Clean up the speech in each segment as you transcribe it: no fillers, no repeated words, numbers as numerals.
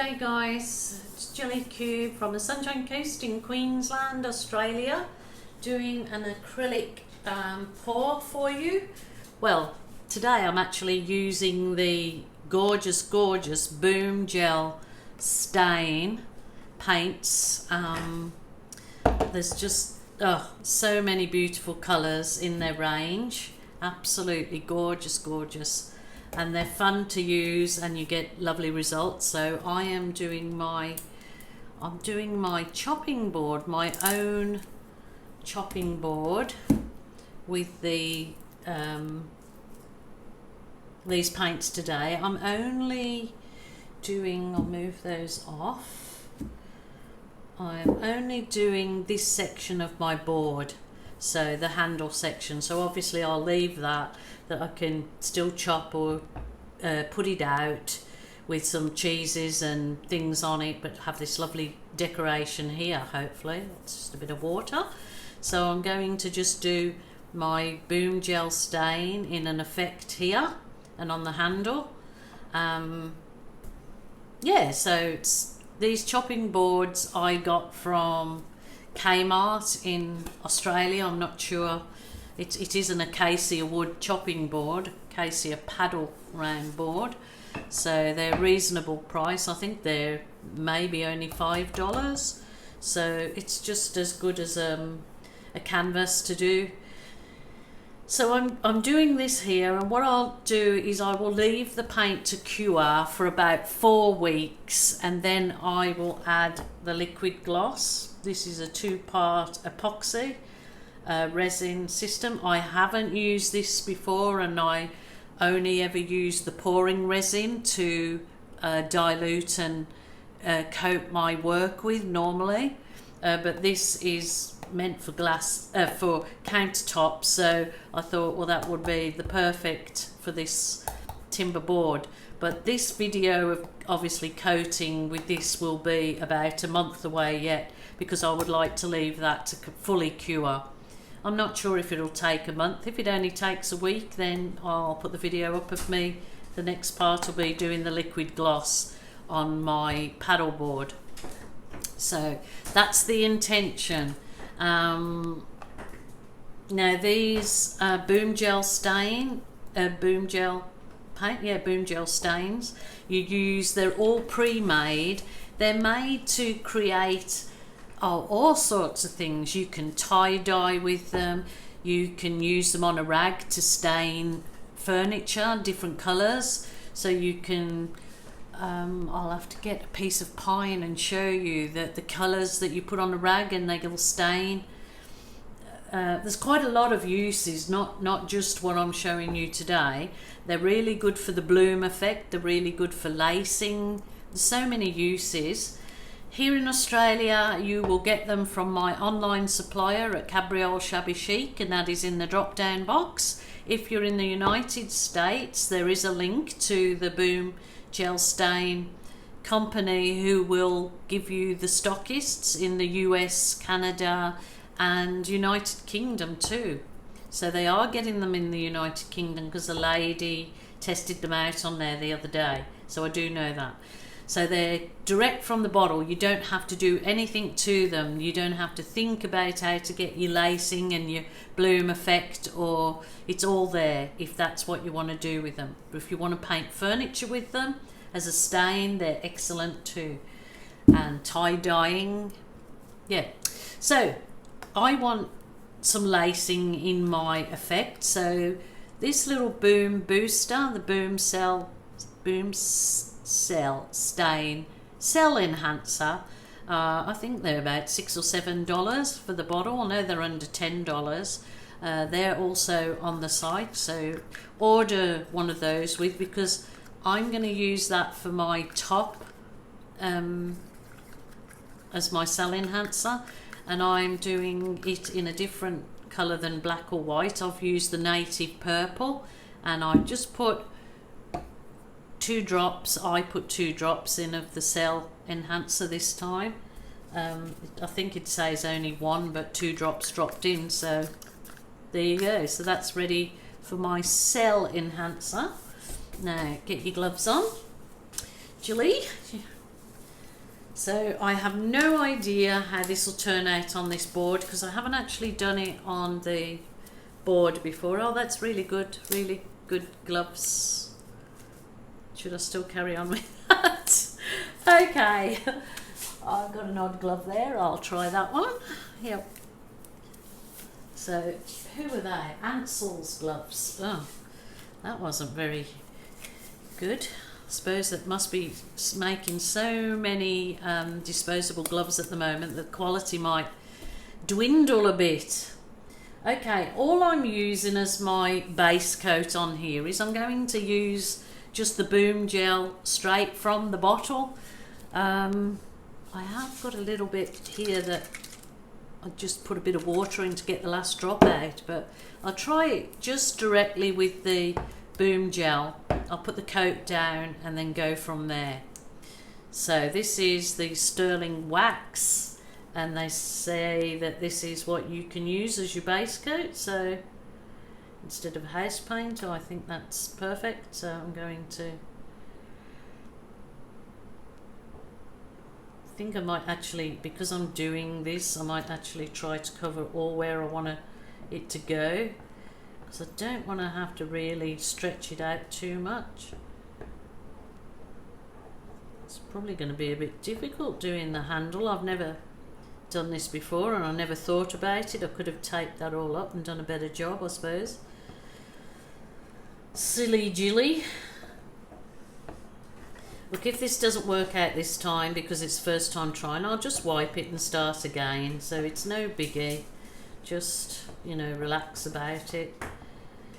day guys, it's Jelly Cube from the Sunshine Coast in Queensland, Australia, doing an acrylic pour for you. Well, today I'm actually using the gorgeous Boom Gel stain paints. There's just so many beautiful colours in their range, absolutely gorgeous, and they're fun to use and you get lovely results. So I am doing my chopping board, my own chopping board with the these paints today. I'm only doing, I'll move those off, I'm only doing this section of my board, so the handle section. So obviously I'll leave that I can still chop or put it out with some cheeses and things on it, but have this lovely decoration here. Hopefully it's just a bit of water. So I'm going to just do my Boom Gel stain in an effect here and on the handle. Yeah, so it's these chopping boards I got from Kmart in Australia. I'm not sure, it is an acacia wood chopping board, acacia paddle round board, so they're reasonable price. I think they're maybe only $5, so it's just as good as a canvas to do. So I'm doing this here, and what I'll do is I will leave the paint to cure for about 4 weeks, and then I will add the liquid gloss. This is a 2-part epoxy resin system. I haven't used this before, and I only ever use the pouring resin to dilute and coat my work with normally, but this is meant for glass, for countertops, so I thought, well, that would be the perfect for this timber board. But this video of obviously coating with this will be about a month away yet, because I would like to leave that to fully cure. I'm not sure if it'll take a month. If it only takes a week, then I'll put the video up of me. The next part will be doing the liquid gloss on my paddle board. So that's the intention. Now these Boom Gel stain, Boom Gel paint, yeah, Boom Gel stains you use, they're all pre-made. They're made to create all sorts of things. You can tie-dye with them, you can use them on a rag to stain furniture different colours, so you can I'll have to get a piece of pine and show you the colours that you put on a rag and they will stain. There's quite a lot of uses, not just what I'm showing you today. They're really good for the bloom effect, they're really good for lacing. There's so many uses. Here in Australia you will get them from my online supplier at Cabriole Shabby Chic, and that is in the drop down box. If you're in the United States, there is a link to the Boom Gel stain company who will give you the stockists in the US, Canada and United Kingdom too. So they are getting them in the United Kingdom because a lady tested them out on there the other day, so I do know that. So they're direct from the bottle. You don't have to do anything to them. You don't have to think about how to get your lacing and your bloom effect, or it's all there if that's what you want to do with them. But if you want to paint furniture with them as a stain, they're excellent too. And tie-dyeing, yeah. So I want some lacing in my effect. So this little boom booster, the Boom Cell stain cell enhancer, I think they're about $6 or $7 for the bottle. I know they're under $10. They're also on the site, so order one of those with, because I'm going to use that for my top as my cell enhancer, and I'm doing it in a different colour than black or white. I've used the native purple, and I just put 2 drops. I put 2 drops in of the cell enhancer this time. I think it says only 1, but 2 drops dropped in, so there you go. So that's ready for my cell enhancer. Now get your gloves on, Julie. So I have no idea how this will turn out on this board because I haven't actually done it on the board before. Oh, that's really good gloves. Should I still carry on with that? Okay, I've got an odd glove there. I'll try that one. Yep. So who were they? Ansel's gloves. Oh, that wasn't very good. I suppose that must be making so many disposable gloves at the moment that quality might dwindle a bit. Okay, all I'm using as my base coat on here is I'm going to use just the Boom Gel straight from the bottle. I have got a little bit here that I just put a bit of water in to get the last drop out, but I'll try it just directly with the Boom Gel. I'll put the coat down and then go from there. So this is the sterling wax, and they say that this is what you can use as your base coat, so instead of house paint, I think that's perfect. So I'm going to, I think I might actually, because I'm doing this, I might actually try to cover all where I want it to go, because I don't want to have to really stretch it out too much. It's probably going to be a bit difficult doing the handle. I've never done this before and I never thought about it. I could have taped that all up and done a better job, I suppose. Silly Jilly. Look, if this doesn't work out this time because it's first time trying, I'll just wipe it and start again. So it's no biggie. Just, you know, relax about it.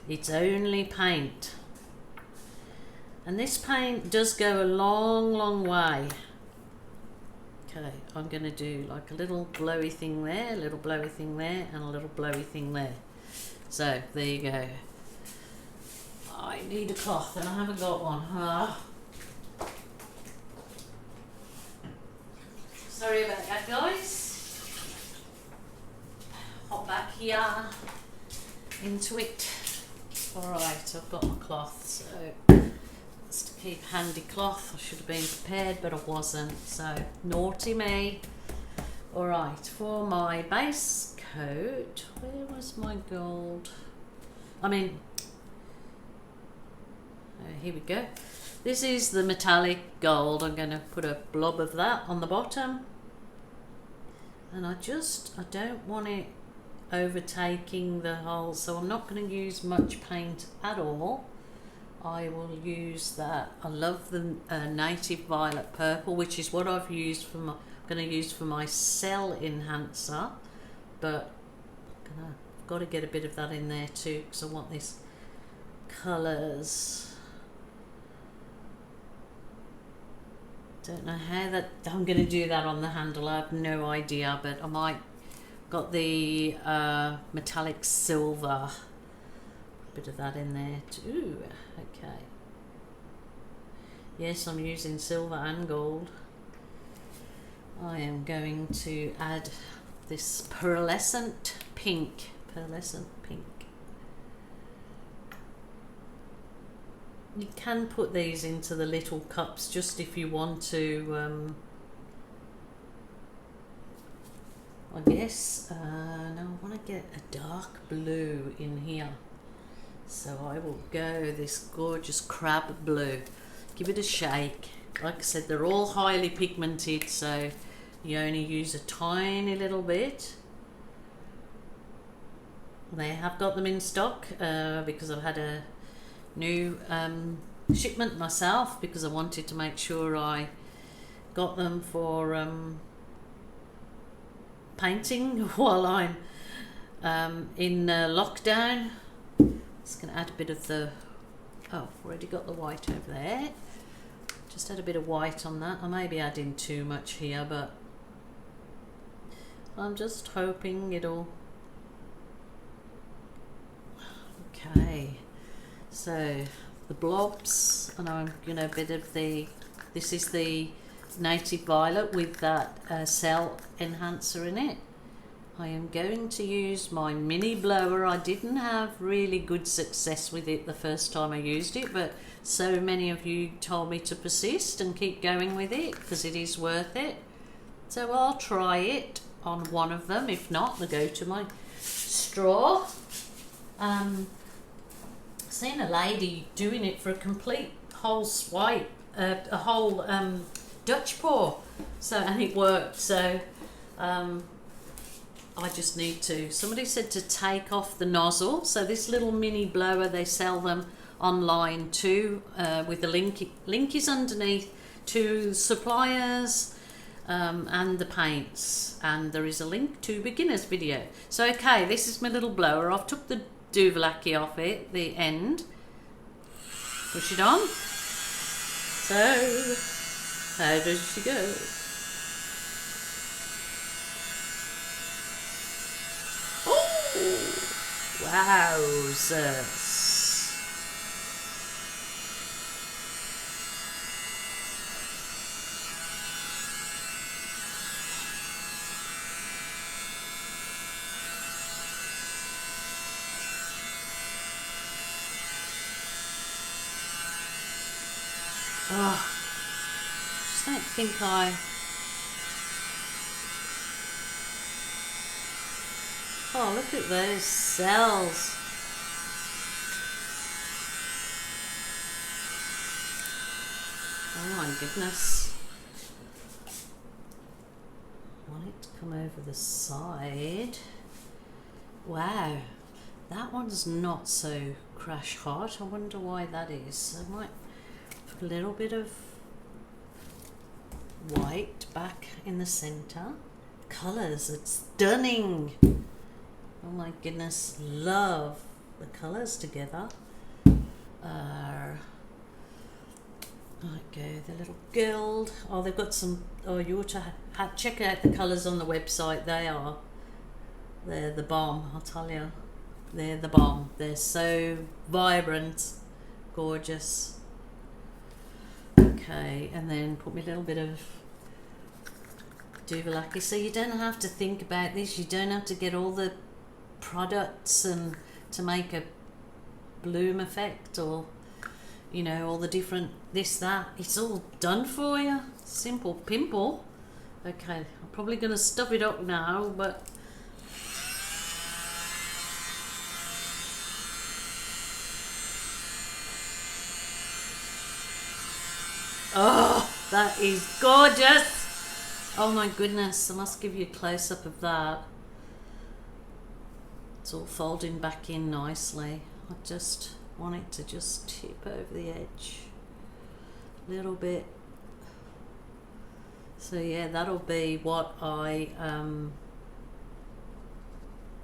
It's only paint. And this paint does go a long way. Okay, I'm going to do like a little blowy thing there, a little blowy thing there, and a little blowy thing there. So, there you go. I need a cloth and I haven't got one. Sorry about that, guys. Hop back here into it. Alright, I've got my cloth, so it's to keep handy cloth. I should have been prepared, but I wasn't, so naughty me. Alright, for my base coat, where was my gold? Here we go. This is the metallic gold. I'm going to put a blob of that on the bottom. And I don't want it overtaking the whole, so I'm not going to use much paint at all. I will use that. I love the native violet purple, which is what I've used for my, I'm going to use for my cell enhancer, but I've got to get a bit of that in there too because I want these colours. Don't know how that I'm going to do that on the handle. I have no idea, but I might. Got the metallic silver, a bit of that in there too. Okay, yes, I'm using silver and gold. I am going to add this pearlescent pink. You can put these into the little cups just if you want to, I guess. Now I want to get a dark blue in here, so I will go this gorgeous crab blue. Give it a shake. Like I said, they're all highly pigmented, so you only use a tiny little bit. They have got them in stock because I've had a new shipment myself, because I wanted to make sure I got them for painting while I'm in lockdown. Just going to add a bit of the, oh, already got the white over there. Just add a bit of white on that. I may be adding too much here, but I'm just hoping it'll, okay. So the blobs, and I'm going to a bit of the, this is the native violet with that cell enhancer in it. I am going to use my mini blower. I didn't have really good success with it the first time I used it, but so many of you told me to persist and keep going with it because it is worth it. So I'll try it on one of them. If not, I'll go to my straw. Seen a lady doing it for a complete whole swipe, a whole Dutch pour. So, and it worked. So I just need to. Somebody said to take off the nozzle. So this little mini blower, they sell them online too, with the link is underneath to suppliers and the paints, and there is a link to beginners video. So okay, this is my little blower. I've took the Duvalaki off it, the end, push it on. So how does she go? Oh, wowzers. Oh, just don't think Oh, look at those cells. Oh my goodness. I want it to come over the side. Wow, that one's not so crash hot. I wonder why that is. I might put a little bit of white back in the center. Colours, it's stunning. Oh my goodness, love the colours together. Right, go the little gold. Oh, they've got some. Oh, you ought to check out the colours on the website. They're the bomb. I'll tell you, they're the bomb. They're so vibrant, gorgeous. Okay, and then put me a little bit of Duvalaki. So you don't have to think about this. You don't have to get all the products and to make a bloom effect, or you know, all the different this that. It's all done for you. Simple pimple. Okay, I'm probably going to stuff it up now, but oh, that is gorgeous. Oh my goodness, I must give you a close-up of that. It's all folding back in nicely. I just want it to just tip over the edge a little bit. So yeah, that'll be what I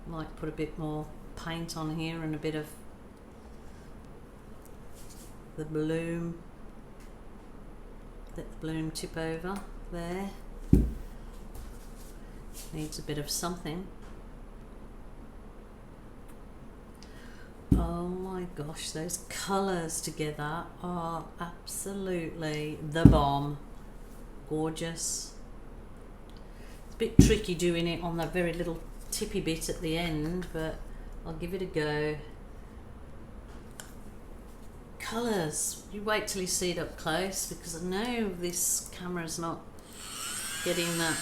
might put a bit more paint on here and a bit of the bloom. Let the bloom tip over there. Needs a bit of something. Oh my gosh, those colours together are absolutely the bomb. Gorgeous. It's a bit tricky doing it on that very little tippy bit at the end, but I'll give it a go. Colours, you wait till you see it up close, because I know this camera's not getting that.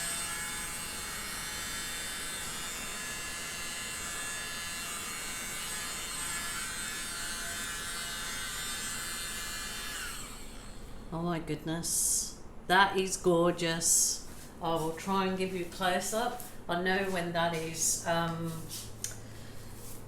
Oh my goodness, that is gorgeous. I will try and give you a close-up. I know when that is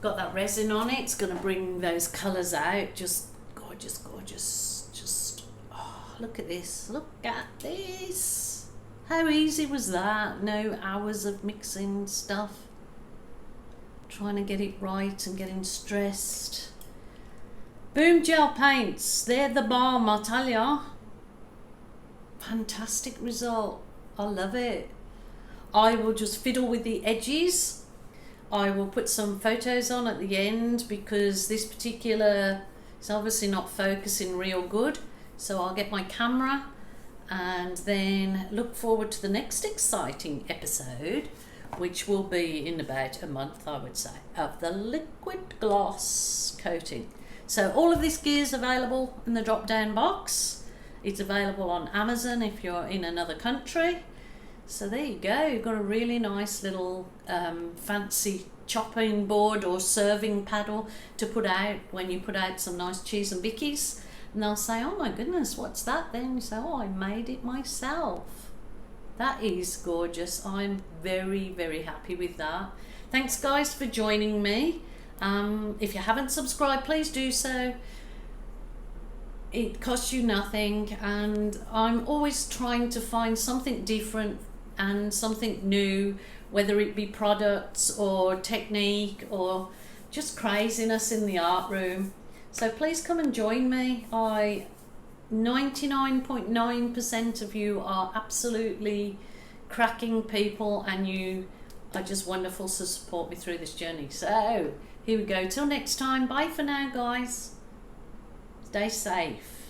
got that resin on it, it's going to bring those colours out. Just gorgeous, gorgeous. Just, oh, look at this. Look at this. How easy was that? No hours of mixing stuff. Trying to get it right and getting stressed. Boom gel paints. They're the bomb, I'll tell ya. Fantastic result. I love it. I will just fiddle with the edges. I will put some photos on at the end, because this particular is obviously not focusing real good. So I'll get my camera and then look forward to the next exciting episode, which will be in about a month, I would say, of the liquid gloss coating. So all of this gear is available in the drop down box. It's available on Amazon if you're in another country. So there you go, you've got a really nice little fancy chopping board or serving paddle to put out when you put out some nice cheese and bickies, and they'll say, oh my goodness, what's that? Then you say, oh, I made it myself. That is gorgeous. I'm very, very happy with that. Thanks guys for joining me. If you haven't subscribed, please do so. It costs you nothing, and I'm always trying to find something different and something new, whether it be products or technique or just craziness in the art room. So please come and join me. 99.9% of you are absolutely cracking people, and you are just wonderful to support me through this journey. So here we go, till next time, bye for now guys, stay safe.